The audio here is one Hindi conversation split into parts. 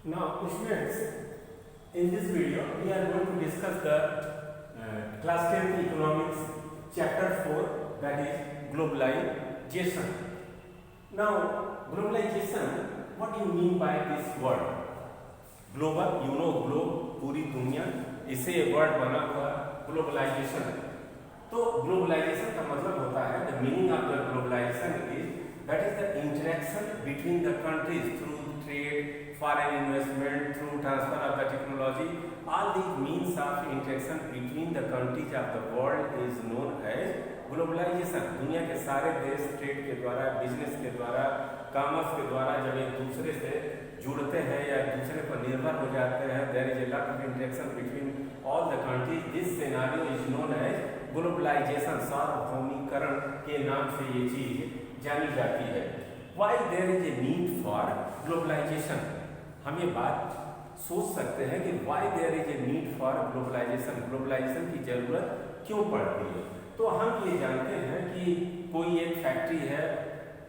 Now, students, in this video, we are going to discuss the class 10th economics chapter 4, that is globalization. Now, globalization, what do you mean by this word? Global, you know, globe, पूरी दुनिया, इससे ये वर्ड बना हुआ ग्लोबलाइजेशन. तो ग्लोबलाइजेशन का मतलब होता है, the meaning of the globalization is that is the interaction between the countries through trade, foreign investment, through transfer of the technology. All these means of interaction between the countries of the world is known as globalisation. दुनिया के सारे देश ट्रेड के द्वारा, बिजनेस के द्वारा, कॉमर्स के द्वारा जब एक दूसरे से जुड़ते हैं या दूसरे पर निर्भर हो जाते हैं, there is a lot of interaction between all the countries. This scenario is known as globalization. सार्वभौमिकरण के नाम से ये चीज जानी जाती है. Why there is a need for globalization? हम ये बात सोच सकते हैं कि why there is a need for globalization. Globalization की जरूरत क्यों पड़ती है? तो हम ये जानते हैं कि कोई एक फैक्ट्री है,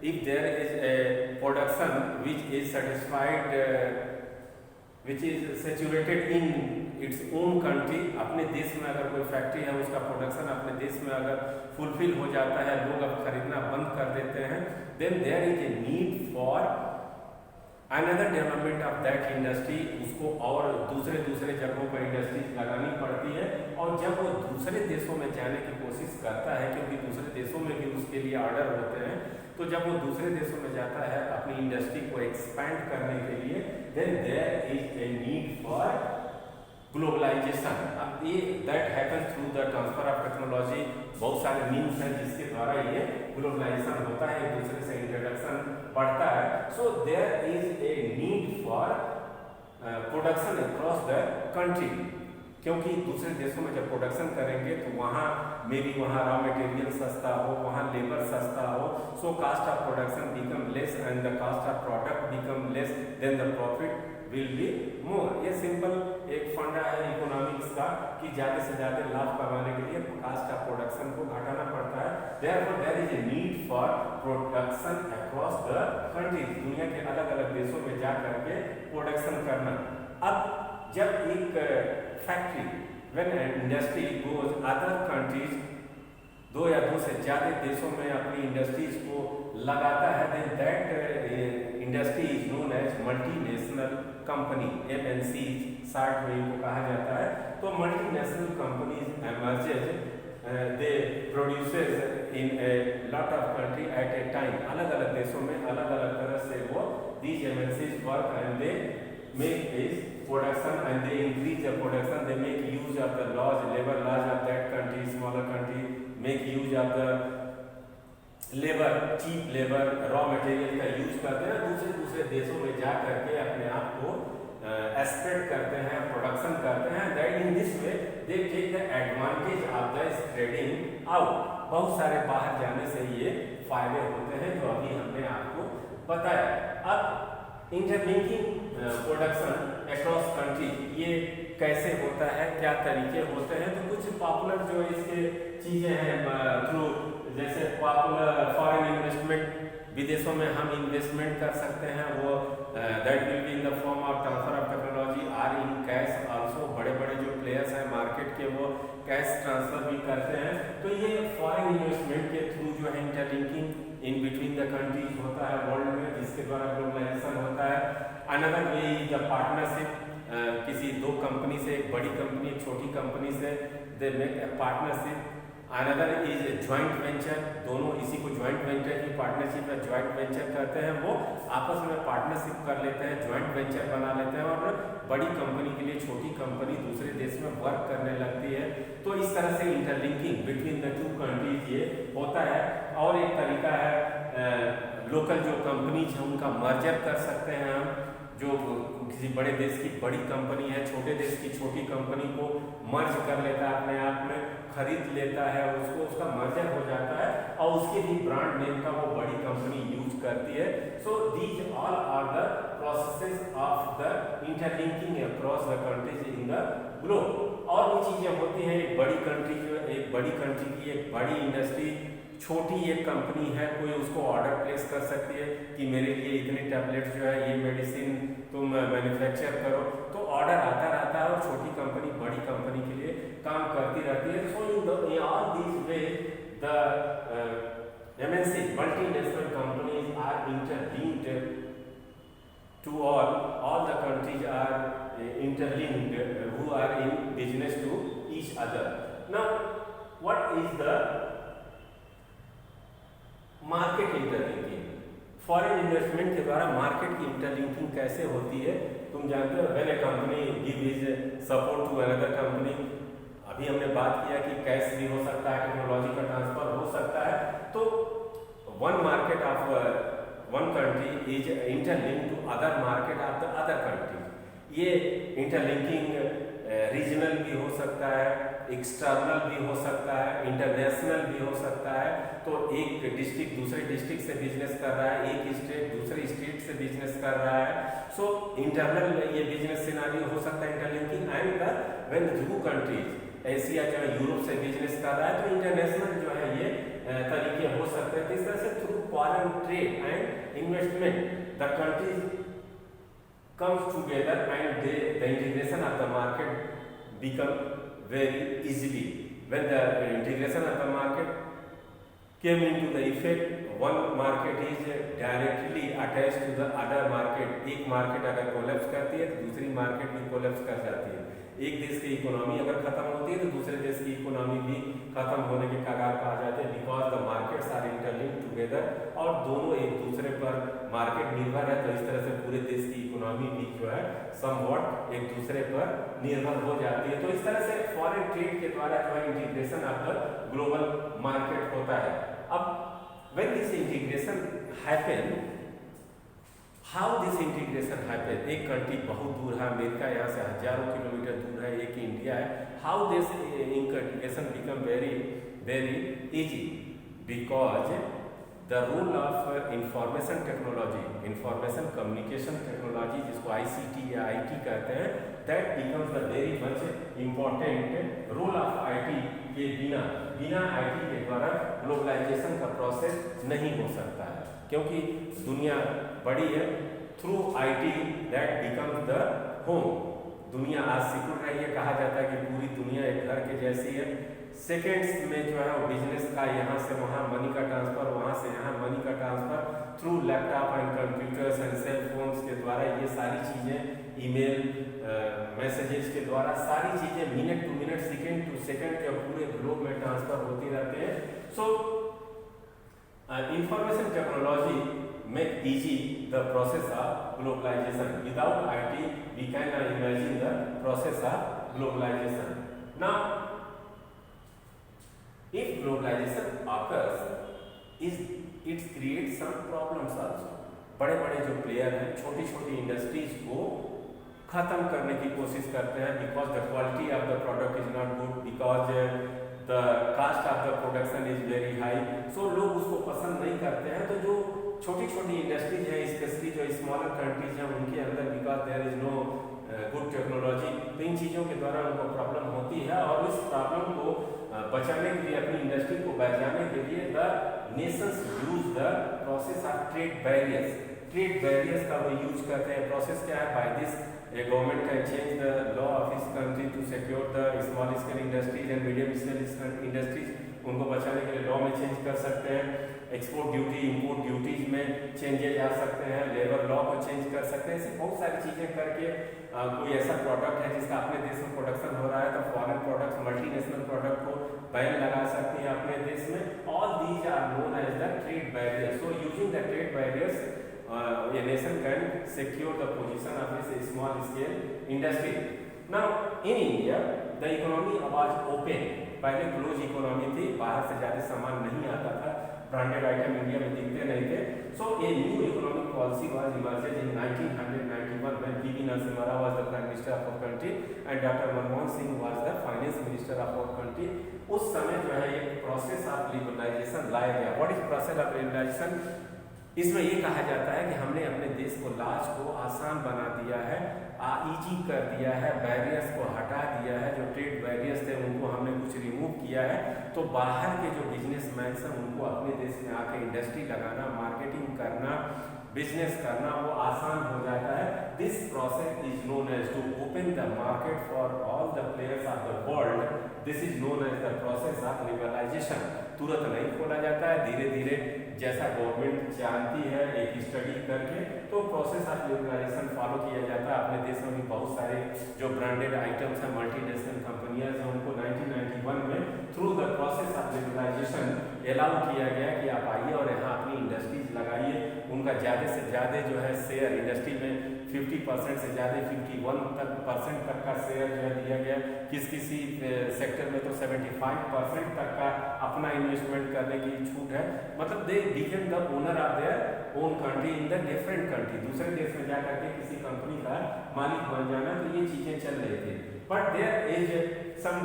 if there is a production which is satisfied, which is saturated in its own country, अपने देश में अगर कोई फैक्ट्री है, उसका प्रोडक्शन अपने देश में अगर फुलफिल हो जाता है, लोग अब खरीदना बंद कर देते हैं, then there is a need for another development of that industry. उसको और दूसरे जगहों पर इंडस्ट्रीज लगानी पड़ती है. और जब वो दूसरे देशों में जाने की कोशिश करता है, क्योंकि दूसरे देशों में भी उसके लिए ऑर्डर होते हैं, तो जब वो दूसरे देशों में जाता है अपनी इंडस्ट्री को एक्सपैंड करने के लिए, then there is a need for globalisation. अब ये that happens through the transfer of technology. बहुत सारे मीन्स हैं जिसके द्वारा ये ग्लोबलाइजेशन होता है, एक दूसरे से इंट्रोडक्शन बढ़ता है. So there is a need for production across the country. क्योंकि दूसरे देशों में जब प्रोडक्शन करेंगे तो वहाँ मे बी वहाँ रॉ मटेरियल सस्ता हो, वहाँ लेबर सस्ता हो, so cost of production become less and the cost of product become less, then the profit will be more. ये सिंपल एक फंडा है इकोनॉमिक्स का कि ज़्यादा से ज़्यादा लाभ कमाने के लिए कास्ट ऑफ प्रोडक्शन को घटाना पड़ता है. Therefore there is a need for production across the countries. दुनिया के अलग अलग देशों में जा करके प्रोडक्शन करना. अब जब एक factory, when an industry goes other countries, दो या दो से ज़्यादा देशों में अपनी इंडस्ट्रीज को लगाता है, then that industry is known as multinational company. MNC short में इनको कहा जाता है. तो multinational companies emerges, they produces in a lot of country at a time. अलग अलग देशों में अलग अलग तरह से वो these MNCs work and they make this production and they increase the production. They make use of the laws, labor laws of that country. Smaller country make use of the labor, cheap labor, raw material का यूज करते हैं. दूसरे देशों में जा करके अपने आप को एक्सपेक्ट करते हैं, प्रोडक्शन करते हैं. That in this way they take the advantage of the spreading out. बहुत सारे बाहर जाने से ये फायदे होते हैं जो अभी हमने आपको बताया. अब इंटरलिंकिंग प्रोडक्शन अक्रॉस कंट्री ये कैसे होता है, क्या तरीके होते हैं? तो कुछ पॉपुलर जो इसके चीज़ें हैं थ्रू, जैसे पॉपुलर फॉरेन इन्वेस्टमेंट, विदेशों में हम इन्वेस्टमेंट कर सकते हैं. वो that will be in the form of transfer of technology or in cash also. बड़े बड़े जो प्लेयर्स हैं मार्केट के, वो कैश ट्रांसफर भी करते हैं. तो ये फॉरेन इन्वेस्टमेंट के थ्रू जो है interlinking in between the countries होता है वर्ल्ड में, जिसके द्वारा ग्लोबलाइजेशन होता है. Another way is the partnership. किसी दो कंपनी से, एक बड़ी कंपनी एक छोटी कंपनी से, they make a partnership. Another is joint venture. दोनों इसी को ज्वाइंट वेंचर की पार्टनरशिप या ज्वाइंट वेंचर कहते हैं. वो आपस में पार्टनरशिप कर लेते हैं, ज्वाइंट वेंचर बना लेते हैं और बड़ी कंपनी के लिए छोटी कंपनी दूसरे देश में वर्क करने लगती है. तो इस तरह से interlinking between the two countries ये होता है. और एक तरीका है लोकल जो कंपनीज हैं उनका मर्जर कर सकते हैं हम. जो किसी बड़े देश की बड़ी कंपनी है छोटे देश की छोटी कंपनी को मर्ज कर लेता है, अपने आप में खरीद लेता है उसको, उसका मर्जर हो जाता है और उसके भी ब्रांड नेम का वो बड़ी कंपनी यूज करती है. So these all are the processes of the interlinking across the countries in the globe. और भी चीजें होती हैं. एक बड़ी कंट्री की एक बड़ी इंडस्ट्री छोटी एक कंपनी है, कोई उसको ऑर्डर प्लेस कर सकती है कि मेरे लिए इतने टैबलेट्स जो है, ये मेडिसिन तुम मैन्युफैक्चर करो, तो ऑर्डर आता रहता है और छोटी कंपनी बड़ी कंपनी के लिए काम करती रहती है। So in all these way the MNC multinational companies are interlinked to all the countries are interlinked who are in business to each other. Now what is the market interlinking? Foreign investment के द्वारा मार्केट की इंटरलिंकिंग कैसे होती है? तुम जानते हो, when a company give is support to another company, अभी हमने बात किया कि कैश भी हो सकता है, टेक्नोलॉजी का ट्रांसफर हो सकता है, तो one market of one country is interlinked to other market of the other country. ये इंटरलिंकिंग रीजनल भी हो सकता है, एक्सटर्नल भी हो सकता है, इंटरनेशनल भी हो सकता है। तो एक डिस्ट्रिक्ट दूसरे डिस्ट्रिक्ट से बिजनेस कर रहा है, एक स्टेट दूसरे स्टेट से बिजनेस कर रहा है। सो इंटरनल ये बिजनेस सिनेरियो हो सकता है interlinking. And when two countries, Asia जो है यूरोप से बिजनेस कर रहा है, तो इंटरनेशनल जो है ये तरीके हो सकते हैं। इस तरह से through foreign trade and investment the countries comes together and the integration of the market become very easily. When the integration of the market came into the effect, one market is directly attached to the other market. एक मार्केट अगर कोलैप्स करती है तो दूसरी मार्केट भी कोलैप्स कर जाती है। एक देश की इकोनॉमी अगर खत्म होती है तो दूसरे देश की इकोनॉमी भी खत्म होने के कगार पर आ जाते हैं, because the markets are interlinked together, और दोनों एक दूसरे पर मार्केट निर्भर है। तो इस तरह से पूरे देश की इकोनॉमी भी जो है समवॉट एक दूसरे पर निर्भर हो जाती है। तो इस तरह से फॉरेन ट्रेड के द्वारा जो है integration of the global market होता है। अब when this integration happen, how this integration happen? एक कंट्री बहुत दूर है, अमेरिका यहाँ से हजारों किलोमीटर दूर है, एक इंडिया है। How this integration become very easy? Because the role of information technology, information communication technology, जिसको ICT या IT कहते हैं, that becomes the very much important role of IT के बिना IT के द्वारा ग्लोबलाइजेशन का प्रोसेस नहीं हो सकता है, क्योंकि दुनिया बड़ी है। Through IT that becomes the home. दुनिया आज सिकुड़ रही है, कहा जाता है कि पूरी दुनिया एक घर के जैसी है। सेकेंड्स में जो है वो बिजनेस का यहाँ से वहाँ मनी का ट्रांसफर, वहाँ से यहाँ मनी का transfer through laptop and computers and cell phones के द्वारा, ये सारी चीज़ें, ईमेल मैसेजेस के द्वारा सारी चीज़ें minute to minute, second to second के पूरे ग्लोब में ट्रांसफर होती रहते हैं। So information technology make easy the process of globalization. Without IT, we cannot imagine the process of globalization. Now, if globalization occurs, it creates some problems also. बड़े-बड़े जो प्लेयर हैं, छोटी-छोटी इंडस्ट्रीज को खत्म करने की कोशिश करते हैं, because the quality of the product is not good, because the cost of the production is very high. So लोग उसको पसंद नहीं करते हैं। तो जो छोटी-छोटी इंडस्ट्रीज है, स्पेशली जो स्मॉलर कंट्रीज हैं, उनके अंदर because there is no good technology, तो इन चीज़ों के द्वारा उनको प्रॉब्लम होती है। और इस प्रॉब्लम को बचाने के लिए, अपनी इंडस्ट्री को बचाने के लिए the nations use the process of trade barriers. Trade barriers का वो यूज करते हैं। प्रोसेस क्या है? By this a government can change the law of his country to secure the small scale industries and medium scale industries. उनको बचाने के लिए लॉ में चेंज कर सकते हैं। एक्सपोर्ट ड्यूटी, इंपोर्ट ड्यूटीज में चेंजेस आ सकते हैं, लेबर लॉ को चेंज कर सकते हैं। ऐसी बहुत सारी चीज़ें करके कोई ऐसा प्रोडक्ट है जिसका अपने देश में प्रोडक्शन हो रहा है, तो फॉरेन प्रोडक्ट्स, मल्टीनेशनल प्रोडक्ट को बैन लगा सकती हैं अपने देश में। All these are known as the trade barriers. So using the trade barriers a nation can secure the position of its small scale industry. Now in India the economy was open. पहले क्लोज इकोनॉमी थी, बाहर से ज़्यादा सामान नहीं आता था, ब्रांडेड आइटम इंडिया में दिखते नहीं थे। So a new economic policy was emerged in 1991 when P.V. Narasimha was the Prime Minister of our country and Dr. Manmohan Singh was the Finance Minister of our country. उस समय जो है एक प्रोसेस ऑफ लिबरलाइजेशन लाया गया। What is process of liberalisation? इसमें ये कहा जाता है कि हमने अपने देश को, लाज को आसान आसान बना दिया है, ईजी कर दिया है, बैरियर्स को हटा दिया है। जो ट्रेड बैरियर्स थे उनको हमने कुछ रिमूव किया है, तो बाहर के जो बिजनेसमैन हैं उनको अपने देश में आके इंडस्ट्री लगाना, मार्केटिंग करना, बिजनेस करना वो आसान हो जाता है। This process is known as to open the market for all the players of the world. This is known as the process of liberalisation. तुरंत नहीं खोला जाता है, धीरे धीरे जैसा गवर्नमेंट जानती है एक स्टडी करके तो प्रोसेस ऑफ लिबरलाइजेशन फॉलो किया जाता है। अपने देश में भी बहुत सारे जो ब्रांडेड आइटम्स हैं, मल्टीनेशनल कंपनियां हैं, उनको 1991 में through the process of liberalisation allow किया गया कि आप आइए और यहाँ अपनी इंडस्ट्रीज लगाइए। उनका ज़्यादा से ज़्यादा जो है शेयर इंडस्ट्री में 50% से ज़्यादा 51% तक का शेयर जो है दिया गया। किसी सेक्टर में तो 75% तक का अपना इन्वेस्टमेंट करने की छूट है। मतलब they became the owner of their own country in the different country. दूसरे देश में जा करके किसी कंपनी का मालिक बन जाना, तो ये चीज़ें चल रही थी। But there is some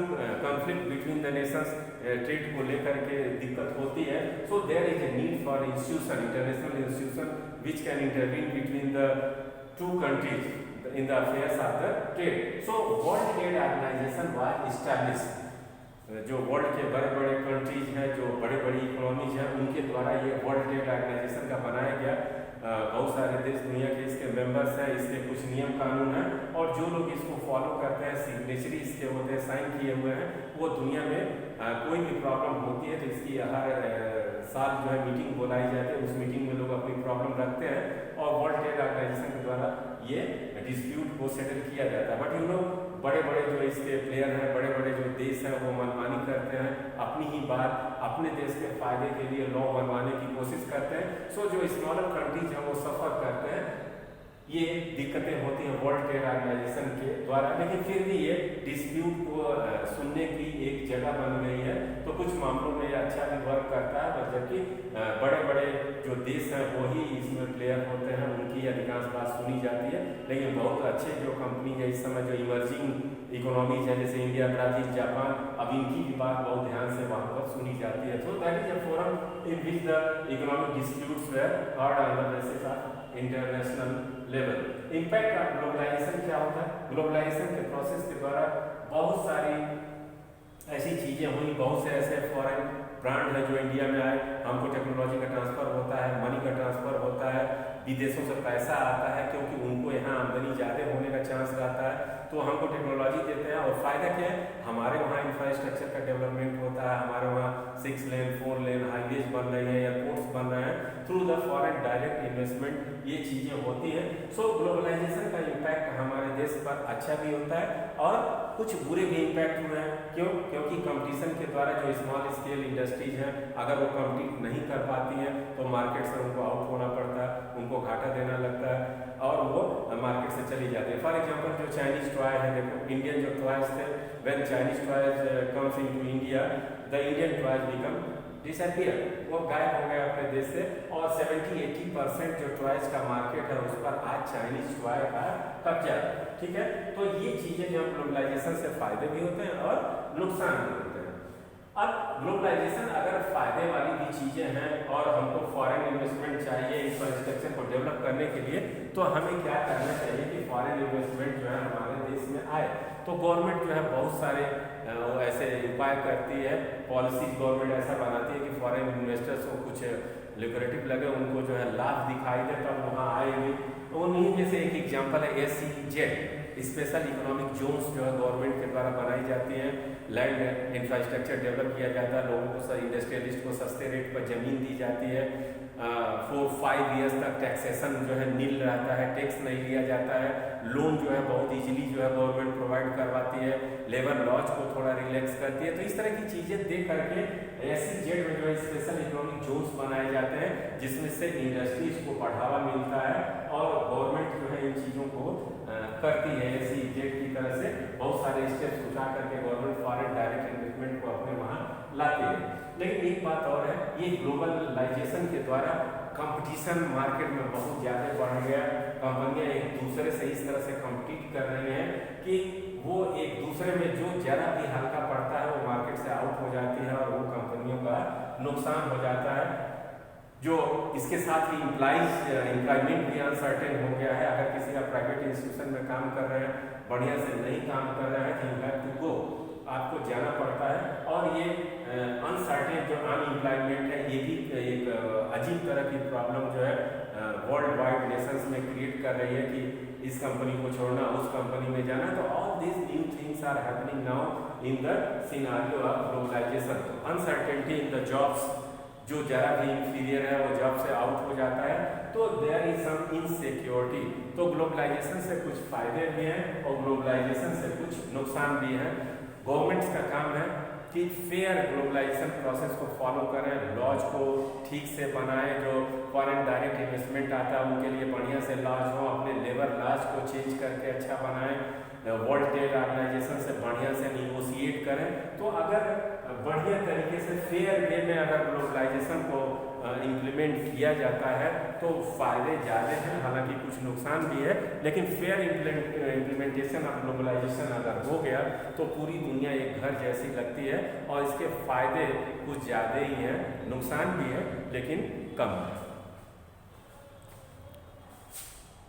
conflict between the nations, trade को लेकर के दिक्कत होती है। So there is a need for institution, international institution which can intervene between the two countries in the affairs of the trade. So world trade organisation was established. जो वर्ल्ड के बड़े बड़े कंट्रीज हैं, जो बड़े बड़ी इकोनॉमीज हैं, उनके द्वारा ये वर्ल्ड ट्रेड ऑर्गेनाइजेशन का बनाया गया। बहुत सारे देश दुनिया के इसके मेंबर्स हैं, इसके कुछ नियम कानून हैं, और जो लोग इसको फॉलो करते हैं, सिग्नेचरी इसके होते हैं, साइन किए हुए हैं, वो दुनिया में कोई भी प्रॉब्लम होती है तो इसकी हर साल जो है मीटिंग बुलाई जाती है। उस मीटिंग में लोग अपनी प्रॉब्लम रखते हैं और वर्ल्ड ट्रेड ऑर्गेनाइजेशन के द्वारा ये डिस्प्यूट को सेटल किया जाता है। बट यू नो बड़े बड़े जो इसके प्लेयर हैं, बड़े बड़े जो देश हैं, वो मनमानी करते हैं, अपनी ही बात अपने देश के फायदे के लिए लॉ बनवाने की कोशिश करते हैं। सो जो स्मॉलर कंट्रीज हैं वो सफ़र करते हैं, ये दिक्कतें होती हैं वर्ल्ड ट्रेड ऑर्गेनाइजेशन के द्वारा। लेकिन फिर भी ये डिस्प्यूट को सुनने की एक जगह बन गई है, तो कुछ मामलों में ये अच्छा भी वर्क करता है। जबकि बड़े बड़े जो देश हैं वही इसमें प्लेयर होते हैं, उनकी अधिकांश बात सुनी जाती है। लेकिन बहुत अच्छे जो कंपनी है इस समय, जो इमर्जिंग इकोनॉमीज है जैसे इंडिया, ब्राजील, जापान, अब इनकी भी बात बहुत ध्यान से वहाँ पर सुनी जाती है। तो that is a forum in which the economic disputes were heard on the basis of international level. Impact of globalisation क्या होता है? ग्लोबलाइजेशन के प्रोसेस के द्वारा बहुत सारी ऐसी चीज़ें हुई, बहुत से ऐसे फॉरेन ब्रांड है जो इंडिया में आए, हमको टेक्नोलॉजी का ट्रांसफ़र होता है, मनी का ट्रांसफ़र होता है, विदेशों से पैसा आता है क्योंकि उनको यहाँ आमदनी ज़्यादा होने का चांस रहता है, तो हमको टेक्नोलॉजी देते हैं। और फ़ायदा क्या है? हमारे वहाँ इंफ्रास्ट्रक्चर का डेवलपमेंट होता है, हमारे वहाँ 6 लेन 4 लेन हाईवेज बन रही है, एयरपोर्ट्स बन रहे हैं, through the foreign direct investment ये चीज़ें होती हैं। सो ग्लोबलाइजेशन का इम्पैक्ट हमारे देश पर अच्छा भी होता है और कुछ बुरे भी इम्पैक्ट हुए हैं। क्यों? क्योंकि कंपटीशन के द्वारा जो स्मॉल स्केल इंडस्ट्रीज हैं, अगर वो कम्पीट नहीं कर पाती हैं तो मार्केट से उनको आउट होना पड़ता है, उनको घाटा देना लगता है और वो मार्केट से चली जाती है। फॉर एग्जांपल जो चाइनीज टॉय है, देखो इंडियन जो टॉयज थे, when Chinese toys comes into India, the Indian toys become disappear, वो गायब हो गए अपने देश से। और 70-80% जो टॉयज का मार्केट है उस पर आज चाइनीज टॉय का कब्जा है। ठीक है, तो ये चीज़ें जो ग्लोबलाइजेशन से फायदे भी होते हैं और नुकसान भी होते हैं। अब ग्लोबलाइजेशन अगर फायदे वाली भी चीज़ें हैं और हमको फॉरेन इन्वेस्टमेंट चाहिए इंफ्रास्ट्रक्चर को डेवलप करने के लिए, तो हमें क्या करना चाहिए कि फॉरेन इन्वेस्टमेंट जो है हमारे देश में आए। तो गवर्नमेंट जो है बहुत सारे ऐसे उपाय करती है, पॉलिसीज गवर्नमेंट ऐसा बनाती है कि फॉरेन इन्वेस्टर्स को कुछ लिबरेटिव लगे, उनको जो है लाभ दिखाई दे, तब वहाँ आएंगे। उन्हीं में से एक एग्जांपल है SEZ, स्पेशल इकोनॉमिक जोन्स जो है गवर्नमेंट के द्वारा बनाई जाती हैं। लैंड इंफ्रास्ट्रक्चर डेवलप किया जाता है, लोगों को इंडस्ट्रियलिस्ट को सस्ते रेट पर ज़मीन दी जाती है। 4-5 ईयर्स तक टैक्सेशन जो है नील रहता है, टैक्स नहीं लिया जाता है। लोन जो है बहुत इजीली जो है गवर्नमेंट प्रोवाइड करवाती है, लेबर लॉज को थोड़ा रिलैक्स करती है। तो इस तरह की चीज़ें दे करके SEZ में जो है स्पेशल इकोनॉमिक जोन्स बनाए जाते हैं, जिसमें से इंडस्ट्रीज को बढ़ावा मिलता है और गवर्नमेंट जो है इन चीज़ों को करती है। SEZ की तरह से बहुत सारे स्टेप्स उठा करके गवर्नमेंट फॉरेन डायरेक्ट इन्वेस्टमेंट को अपने वहाँ लाती है। लेकिन एक बात और है, ये ग्लोबलाइजेशन के द्वारा कंपटीशन मार्केट में बहुत ज़्यादा बढ़ गया। कंपनियां एक दूसरे से इस तरह से कम्पीट कर रही हैं कि वो एक दूसरे में जो ज़रा भी हल्का पड़ता है वो मार्केट से आउट हो जाती है और वो कंपनियों का नुकसान हो जाता है। जो इसके साथ ही एम्प्लॉयमेंट भी अनसर्टेन हो गया है। अगर किसी का प्राइवेट इंस्टीट्यूशन में काम कर रहे हैं, बढ़िया से नहीं काम कर रहे हैं, यू हैव टू गो, आपको जाना पड़ता है। और ये अनसर्टेन जो अनएम्प्लॉयमेंट है, ये भी एक अजीब तरह की प्रॉब्लम जो है वर्ल्ड वाइड नेशंस में क्रिएट कर रही है कि इस कंपनी को छोड़ना, उस कंपनी में जाना। तो all this new things are happening now in the scenario of globalisation. तो अनसर्टेनिटी इन द जॉब्स, जो जरा भी इंफीरियर है वो जॉब से आउट हो जाता है, तो देयर इज सम इनसिक्योरिटी। तो ग्लोबलाइजेशन से कुछ फायदे भी हैं और ग्लोबलाइजेशन से कुछ नुकसान भी हैं। गवर्नमेंट्स का काम है कि फेयर ग्लोबलाइजेशन प्रोसेस को फॉलो करें, लॉज को ठीक से बनाएं, जो फॉरेन डायरेक्ट इन्वेस्टमेंट आता है उनके लिए बढ़िया से लॉज हो, अपने लेबर लॉज को चेंज करके अच्छा बनाएं, वर्ल्ड ट्रेड ऑर्गेनाइजेशन से बढ़िया से निगोशिएट करें। तो अगर बढ़िया तरीके से फेयर वे में अगर ग्लोबलाइजेशन को इम्प्लीमेंट किया जाता है तो फायदे ज़्यादा हैं, हालांकि कुछ नुकसान भी है, लेकिन फेयर इम्प्लीमेंटेशन ऑफ ग्लोबलाइजेशन अगर हो गया तो पूरी दुनिया एक घर जैसी लगती है और इसके फायदे कुछ ज़्यादा ही हैं, नुकसान भी है लेकिन कम है।